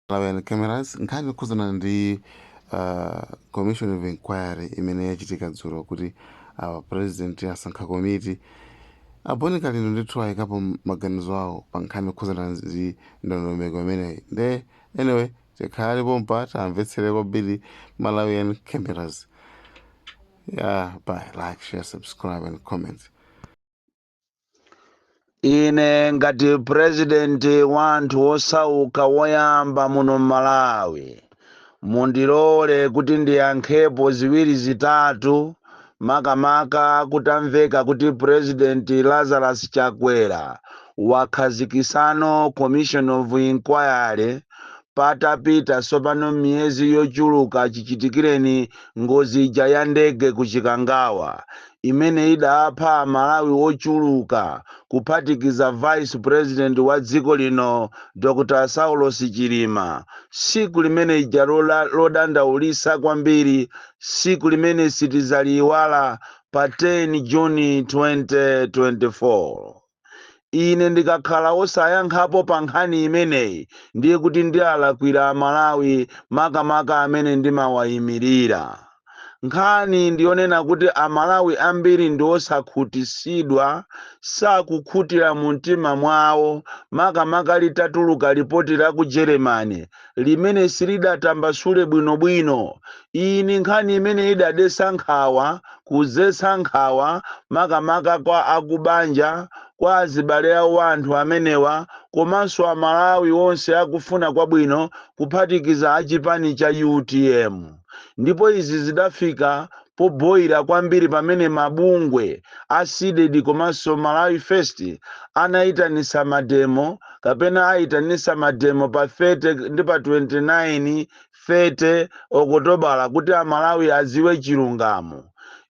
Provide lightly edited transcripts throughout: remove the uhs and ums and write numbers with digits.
Lawen cameras nkhani kuzana ndi commission of inquiry imene yachitika dzulo kuti president asankha komiti Born Kalindo ndithu ayikapo maganizo awo pa nkhani kuzana ndi ndondomeko imeneyi nde anyway tikhale pompa tamvetsere kwambiri Malawian cameras. Yeah, bye, like, share, subscribe and comment. Ine ngati president wanthu osauka woyamba muno Malawi mundilole kuti ndiyankhepo ziwiri zitatu makamaka kutamveka kuti president Lazarus Chakwera wakhazikisano commission of inquiry patapita sopano miyezi yochuluka chichitikireni ngozi ija ya ndege kuchikangawa imene idapha Amalawi ochuluka kuphatikiza vice president wa dziko lino Dr. Saulos Chilima. Siku limene ija lodandaulitsa kwambiri, siku limene sitizaliwala pa 10 Juni 2024. Ine ndikakhala osayankhapo pa nkhani imeneyi ndiye kuti ndialakwira Amalawi makamaka amene ndimawayimirira. Nkhani ndionena kuti Amalawi ambiri ndi osakhutisidwa, sakukhutira mu mtima mwawo makamaka litatuluka ripoti la ku Germany limene silidatambasule bwinobwino. Ini nkhani imene idadetsa nkhawa kuzetsa nkhawa makamaka kwa akubanja kwa azibale awo anthu amenewa komanso Amalawi onse akufuna kwabwino kuphatikiza achipani cha UTM. Ndipo izi zidafika poboyira kwambiri pamene mabungwe asidedi komanso Malawi First anayitanisa mademo kapena ayitanisa mademo pa 30 ndi pa 29 Okutobala kuti Amalawi aziwe chilungamo.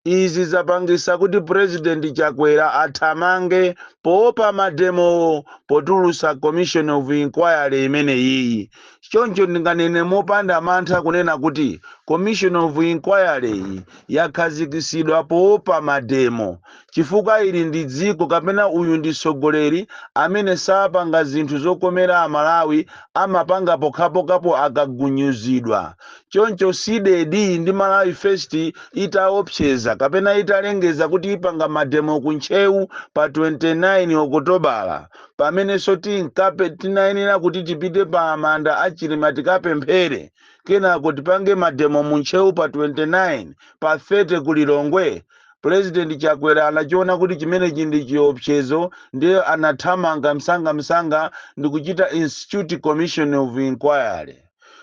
Izi zapangisa kuti president Chakwera athamange poopa mademo potulusa commission of inquiry imene iyi. Choncho ndinganene mopanda mantha kunena kuti commission of inquiry yakhazikisidwa poopa mademo chifukwa ili ndi dziko kapena uyu ndi mtsogoleri amene sapanga zinthu zokomera Amalawi amapanga pokhapokhapo akagunyuzidwa. Choncho sidedi ndi Malawi First itaopseza kapena italengeza kuti ipanga mademo kuntchewu pa 29 Okutobala pamene soti nkape tinayenera kuti tipite pa amanda achilima tikapemphere kenako tipange mademo muntchewu pa 29 pa 30 kulilongwe. President Chakwera anachiona kuti chimenechi ndi chiopsezo ndiye anathamanga msanga ndi kuchita institute commission of inquiry.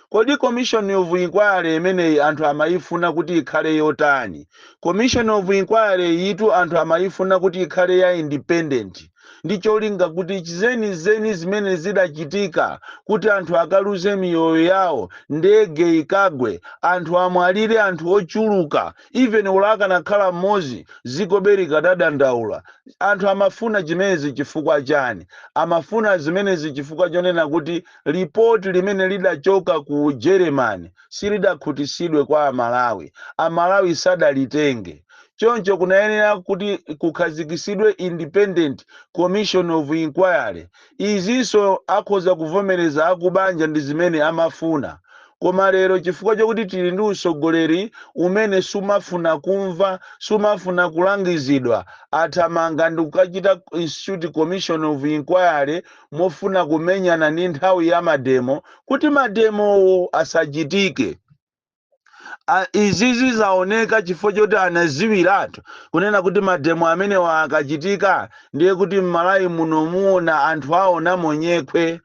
Kodi commission of inquiry imeneyi anthu amayifuna kuti ikhale yotani? Commission of inquiry yitu anthu amayifuna kuti ikhale ya independent. Ndicholinga kuti chizeni zimene zidachitika kuti anthu akaluze miyoyo yawo, ndege ikagwe, anthu amwalire, anthu ochuluka, even ulaka nakhala mmozi zikoberi kadadandaula. Anthu amafuna chimezi chifukwa chani? Amafuna zimenezi chifukwa chonena kuti report limene lidachoka ku Germany silidakhutisidwe kwa Amalawi. Amalawi sadalitenge. Choncho kunayenera kuti kukhazikisidwe independent commission of inquiry. Izinso akhoza kuvomereza akubanja ndi zimene amafuna. Koma lero chifukwa chokuti tili ndi usogoleri umene sumafuna kumva, sumafuna kulangizidwa, athamanga ndi kukachita institute commission of inquiry mofuna kumenyana ndi nthawi ya mademo kuti mademo asachitike. Izizi zaoneka chifukwa choti anaziwiratu kunena kuti mademo amene akachitika ndiye kuti Malawi muno muona anthu aona monyekwe.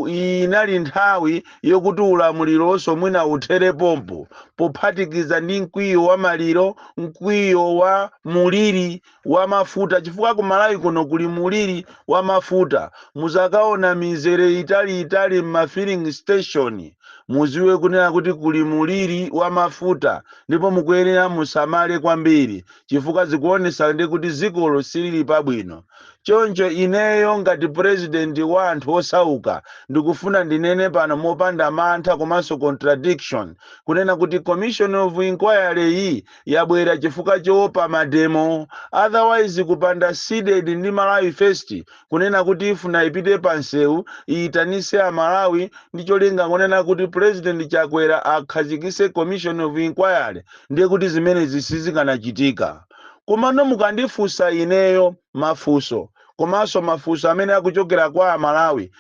Inali nthawi yokuti ulamuliro mwina uthere pompo pophatikiza ndi mkwiyo wa maliro, mkwiyo wa muliri wa mafuta chifukwa ku Malawi kuno kuli muliri wa mafuta. Muzakaona mizere itali m'ma filling station, muziwe kunena kuti kuli muliri wa mafuta ndipo mukuyenera musamale kwambiri chifukwa zikuonesa ndi kuti zikolo silili pabwino. Choncho ineyo ngati president wa anthu osauka ndikufuna ndinene pano mopanda mantha komanso contradiction kunena kuti commission of inquiry iyi yabwera chifukwa choopa mademo, otherwise kupanda seeded ndi Malawi first kunena kuti ifuna ipite pansewu iyitanise amalawi ndi cholinga kunena kuti president Chakwera akhazikise commission of inquiry ndiye kuti zimene zisizikanachitika. Komano mukandifunsa ineyo mafunso komanso mafunso amene akuchokera kwa amalawi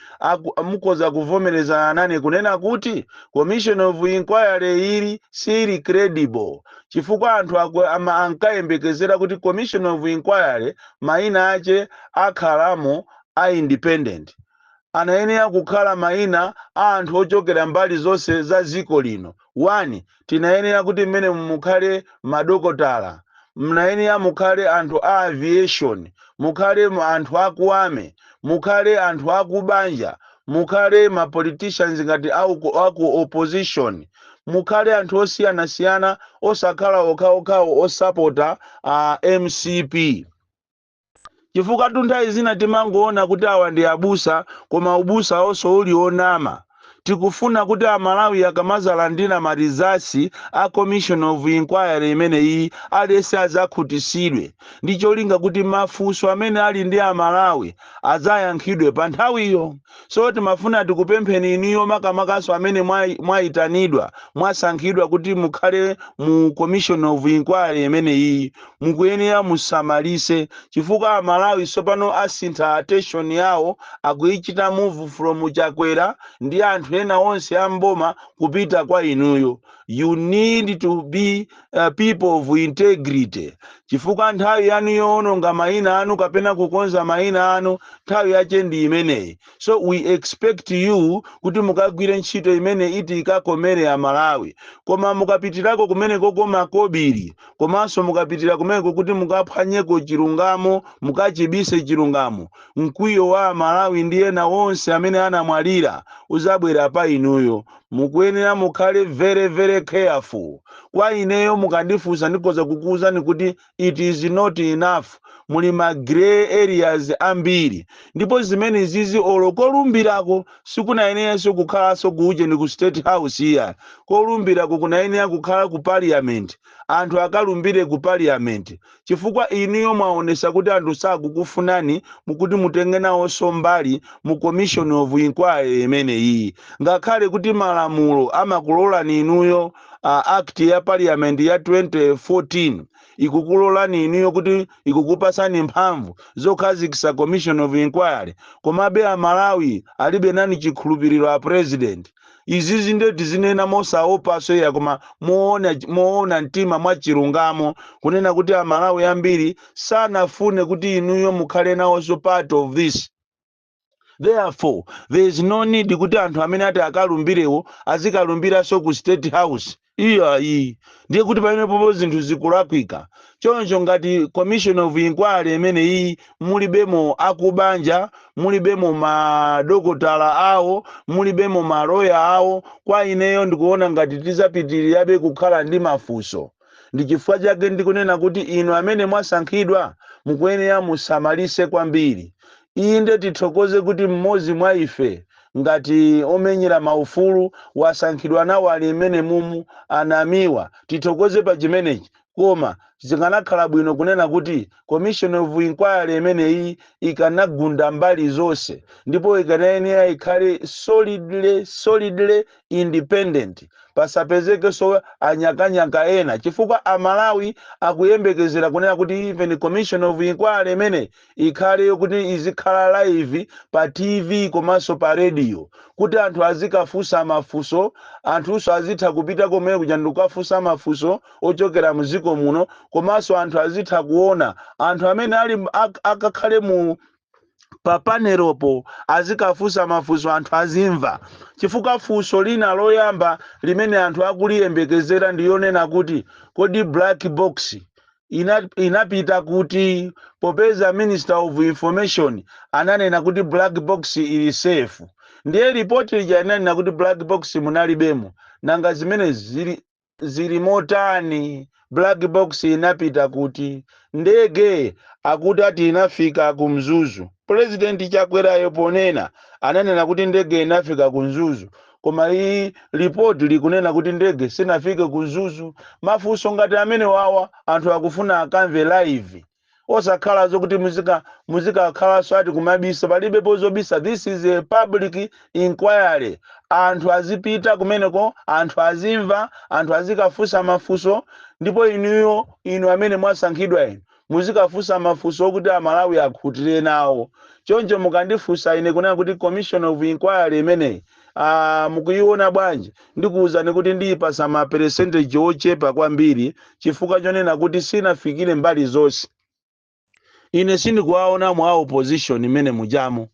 mukoza kuvomerezana nane kunena kuti commission of inquiry ili sili credible chifukwa anthu ankayembekezera kuti commission of inquiry maina ache akhalamo a independent, anayenera kukhala maina a anthu ochokera mbali zonse za dziko lino. 1 tinayenera kuti mmene mukhale madokotala, mnayenera mukhale anthu a aviation, mukhale anthu akuame, mukhale anthu akubanja, mukhale ma politicians ngati aku opposition, mukhale anthu osiyanasiyana osakhala okhaokhawo osapota MCP. Chifukwa nthawi zina timangoona kuti awa ndi abusa koma ubusa onso uli onama. Tikufuna kuti amalawi akamazalandira marizasi a commission of inquiry imene iyi alese azakhutisidwe ndi cholinga kuti mafunso amene ali ndi amalawi azayankhidwe pa nthawiyo. So timafuna tikupempheni iniyo makamakaso amene mwayitanidwa mwasankhidwa kuti mukhale mu commission of inquiry imene iyi mukuyenera musamalise chifukwa amalawi sopano asintha attention yawo akuichita move from Chakwera ndi anthu ena onse amboma kupita kwa inuyo. You need to be people of integrity chifukwa nthawi yanu yoononga maina anu kapena kukonza maina anu nthawi yache ndi imeneyi. So we expect you kuti mukagwire ntchito imene iti ikakomere amalawi. Koma mukapitirako kumeneko koma kobiri komanso mukapitira kumeneko kuti mukaphwanyeko chilungamo mukachibise chilungamo, mkwiyo wa amalawi ndi ena onse amene anamwalira uzabwera pa inuyo. Mukuyenera mukhale very careful. Kwa ineyo mukandifunsa ndikoza kukuwuzani kuti it is not enough. Muli ma gray areas ambiri ndipo zimene zizi kolumbirako sikunayeneranso kukhalanso kuje ndi ku state house iya. Kolumbirako kunayenera kukhala ku parliament, anthu akalumbire ku parliament chifukwa iniyo mwaonesa kuti anthu sakukufunani mukuti mutenge nawonso mbali mu commission of inquiry imene iyi. Ngakhale kuti malamulo amakulolani inuyo act ya parliament ya 2014 ikukulolani inuyo kuti ikukupasani mphamvu zokhazikisa commission of inquiry, komabe amalawi alibe nani chikhulupiriro a president. Izizi ndio tizinena mosaopa soya koma muona mtima mwa chilungamo kunena kuti amalawi ambiri sanafune kuti inuyo mukhale nawonso part of this. Therefore there is no need kuti anthu amene ati akalumbirewo azikalumbiraso ku state house. Iyi ndiye kuti pamenepo zinthu zikulakwika. Choncho ngati commission of inquiry imene iyi mulibemo akubanja, mulibemo madokotala awo, mulibemo maloya awo, kwa ineyo ndikuona ngati tizapitirirabe kukhala ndi mafunso. Ndi chifukwa chake ndikunena kuti inu amene mwasankhidwa mukuyenera musamalise kwambiri. Inde tithokoze kuti mmodzi mwa ife ngati omenyera maufulu wasankhidwa nawo ali imene mumu Namiwa, tithokoze pa chimenechi. Koma zikanakhala bwino kunena kuti commission of inquiry imene iyi ikanagunda mbali zonse ndipo ikanayenera ikhale solidly independent, pasapezeke so anyakanyaka ena chifukwa amalawi akuyembekezera kunena kuti even commission of inquiry imene ikhale kuti izikhala live pa TV komanso pa radio kuti anthu azikafunsa mafunso, anthuso azitha kupita komwe kuja ndikukafunsa mafunso ochokera muziko muno, komanso anthu azitha kuona anthu amene ali akakhale mu pa panelopo azikafunsa mafunso anthu azimva. Chifukwa funso lina loyamba limene anthu akuliyembekezera ndiyonena kuti kodi black box inapita kuti popeza Minister of Information ananena kuti black box ili safe. ndiye ripoti lija inanena kuti black box munalibemo nanga zimene zili motani. Black box inapita kuti ndege akuti ati inafika kumzuzu. President Chakwerayo ponena ananena kuti ndege inafika kumzuzu, koma iyi ripoti likunena kuti ndege sinafike kumzuzu. Mafunso ngati amene wawa anthu akufuna akamve live, osakhala zokuti muzikakhala swati kumabisa, palibe pozobisa. This is a public inquiry. Anthu azipita kumeneko, anthu azimva, anthu azikafusa mafuso, ndipo inu amene mwasankhidwa inu muzikafusa mafuso okuti Amalawi akhutire nawo. Choncho mukandifusa ine kunena kuti commission of inquiry imeneyi mukuiona bwanji, ndikuwuzani kuti ndiyipasa ma percentage ochepa kwambiri chifukwa chonena kuti sinafikire mbali zonse. Ine sindikuwaona mwa opposition imene mujamo,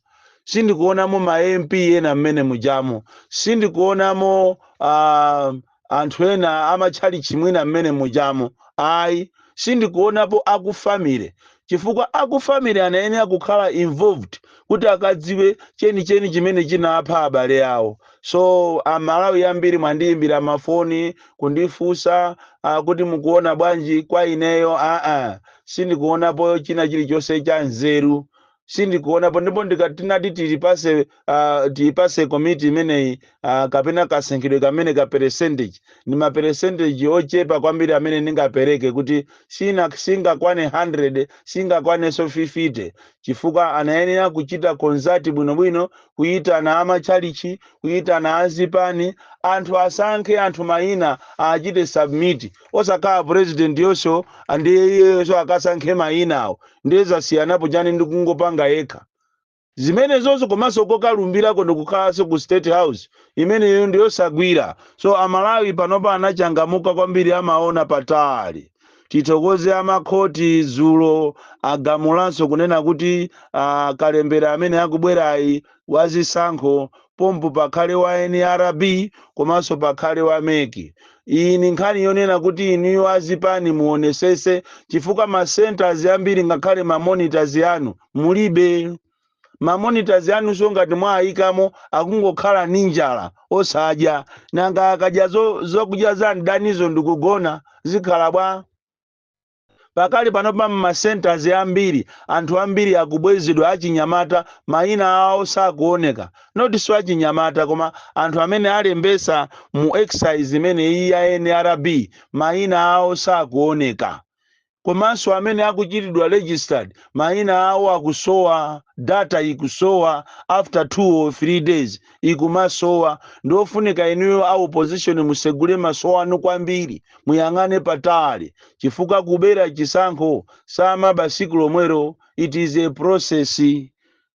sindikuonamo ma MP ena mmene mujamo, sindikuonamo anthu ena amachali chimwina mmene mujamo. Ayi, sindikuonapo akufamile, chifukwa akufamile anayenera kukhala involved kuti akadziwe cheni chimene chinapha abale awo. So Amalawi ambiri mwandiyimbira mafoni kundifusa kuti mukuona bwanji kwa ineyo. Sindikuonapo china chilichonse cha nzeru, sindikuonapo. Ndipo ndikatinati tiyipase komiti imeneyi kapena kasankhidwe kamene ka percentage, ni ma percentage ochepa kwambiri amene ndingapereke kuti singakwane 100, singakwaneso 50, chifukwa anayenera kuchita konzati bwinobwino, kuyitana amachalichi, kuyitana azipani, anthu asankhe, anthu mayina achite submit. Osakhala president yonso andiyeyonso akasankhe mayina awo, ndiye zasiyanapo chani ndikungopanga yekha. Zimene zonso komanso kokalumbirako ndikukhalanso ku State House, imeneyo ndiyosagwira. So Amalawi panopa anachangamuka kwambiri, amaona patali. Titokoze amakhoti dzulo agamulanso kunena kuti kalembera amene akubwerayi wazisankho pompo pakhale wa NRB komanso pakhale wa meki. Iyi ni nkhani yonena kuti iniyo azipani muonesese, chifukwa ma centers ambiri ngakhale ma monitors anu mulibe. Ma monitors anu so ngati mwayikamo akungokhala ninjala osadya, nanga akadya zokudya za ndanizo ndikugona zikhala bwa. Pakali panopa ma centers ambiri anthu ambiri akubwezedwa achinyamata, mayina awo sakuoneka. Not so achinyamata koma anthu amene alembesa mu exercise imene iyi ya NRB mayina awo sakuoneka. Komanso amene akuchitidwa registered mayina awo akusowa, data ikusowa after 2 or 3 days ikumasowa. Ndofunika inuyo a opposition musegule maso anu kwambiri, muyang'ane patali, chifukwa kubera chisankho sama basiku lomwero. It is a process.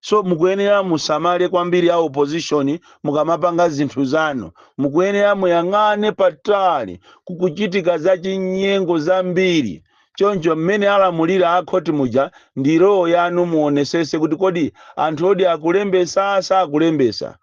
So mukuyenera musamale kwambiri a opposition mukamapanga zinthu zanu, mukuyenera muyang'ane patali kukuchitika za chinyengo zambiri. Choncho mmene alamulira akhoti muja ndi roho yanu muonesese kuti kodi anthu odi akulembesa sakulembesa.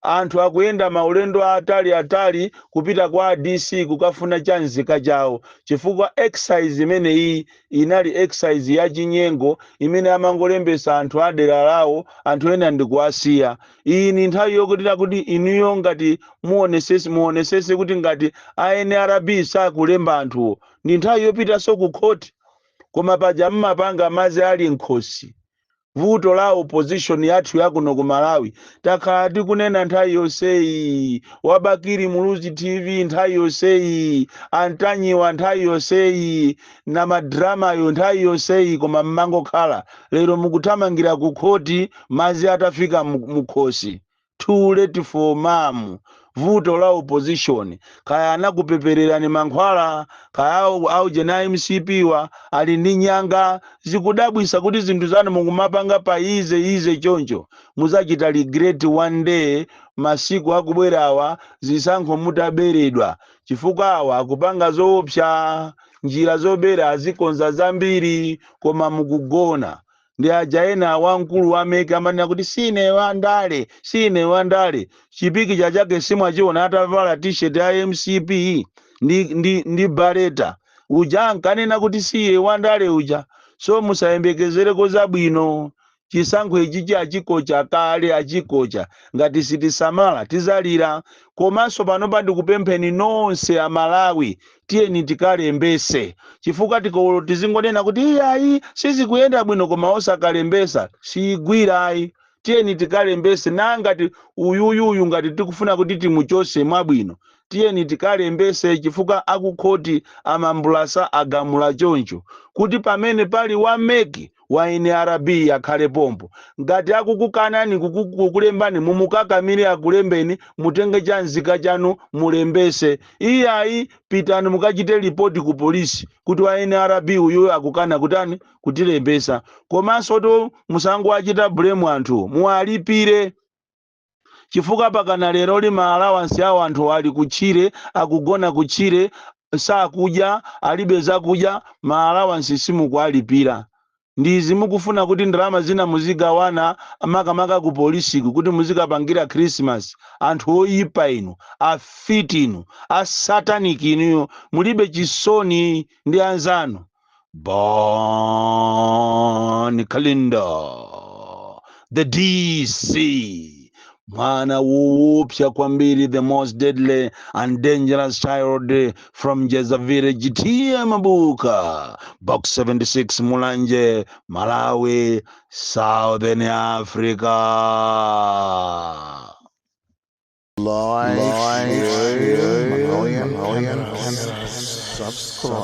Anthu akuyenda maulendo atali kupita kwa DC kukafuna chanzika chawo, chifukwa exercise imene iyi inali exercise ya chinyengo imene amangolembesa anthu adera lawo, anthu ena ndikuwasiya. Iyi ni nthawi yokutira kuti inuyo ngati muonesese kuti ngati NRB sakulemba anthuwo, ndi nthawi yopita so ku court. Koma paja mmapanga mazi ali Nkosi. Vuto la opposition yathu yakuno ku Malawi takhala tikunena nthawi yonseyi, Wabakiri Muluzi TV nthawi yonseyi, Antanyiwa nthawi yonseyi, na madrama yo nthawi yonseyi, koma mmangokhala lero mukuthamangira ku khoti mazi atafika mukhosi. Too late for mamu. Vuto la opposition kaya anakupeperera ni mankhwala, kaya au jena MCP wa ali ndi nyanga, zikudabwisa kuti zinthu zanu mukumapanga pa ize choncho. Muzachita regret one day, masiku akubwerawa zisankho mutaberedwa, chifukwa awa akupanga zoopsa, njira zobera azikonza zambiri koma mukugona. Ndi ajaena wankulu wameke amanena kuti sine wandale. Chipiki chake simwachiona atavala t-shirt ya MCP ndi bareta. Uja ankanena kuti siye wandale uja. So musayembekezereko zabwino, chisankho ichichi achikocha kale achikocha ngati sitisamala tizalira. Komanso pano ndikupempheni nonse amalawi tiyeni tikalembese, chifukwa tizingonena kuti iyayi sizikuyenda bwino koma osakalembesa siyigwirayi. Tiyeni tikalembese nangati uyuyuyu ngati tikufuna kuti timuchose mwabwino tiyeni tikalembese, chifukwa akukhoti amambulasa agamula choncho kuti pamene pali wameki wa NRB akhale pompo. Ngati akukukanani kukulembani mumukakamire akulembeni mutenge chanzika chanu mulembese. Iyayi pitani mukachite ripoti ku polisi kuti wa NRB uyu akukana kutani kutilembesa. Komanso to musango achita blame anthu muwalipire, chifukwa pakana lero lima allowance yawo anthu ali kuchire akugona kuchire sakudya alibe zakudya ma allowance simukualipira. Ndizi mukufuna kuti ndalama zina muzigawana makamaka ku polisiku kuti muzikapangira Christmas. Anthu oyipa inu, afiti inu, asataniki inu, mulibe chisoni ndi anzanu. Born Kalindo, the DC. Mwana woopsa kwambiri, the most deadly and dangerous child from Jezavire Jitia Mabuka, box 76 Mulanje, Malawi, Southern Africa. Like, share, Malawian, and subscribe.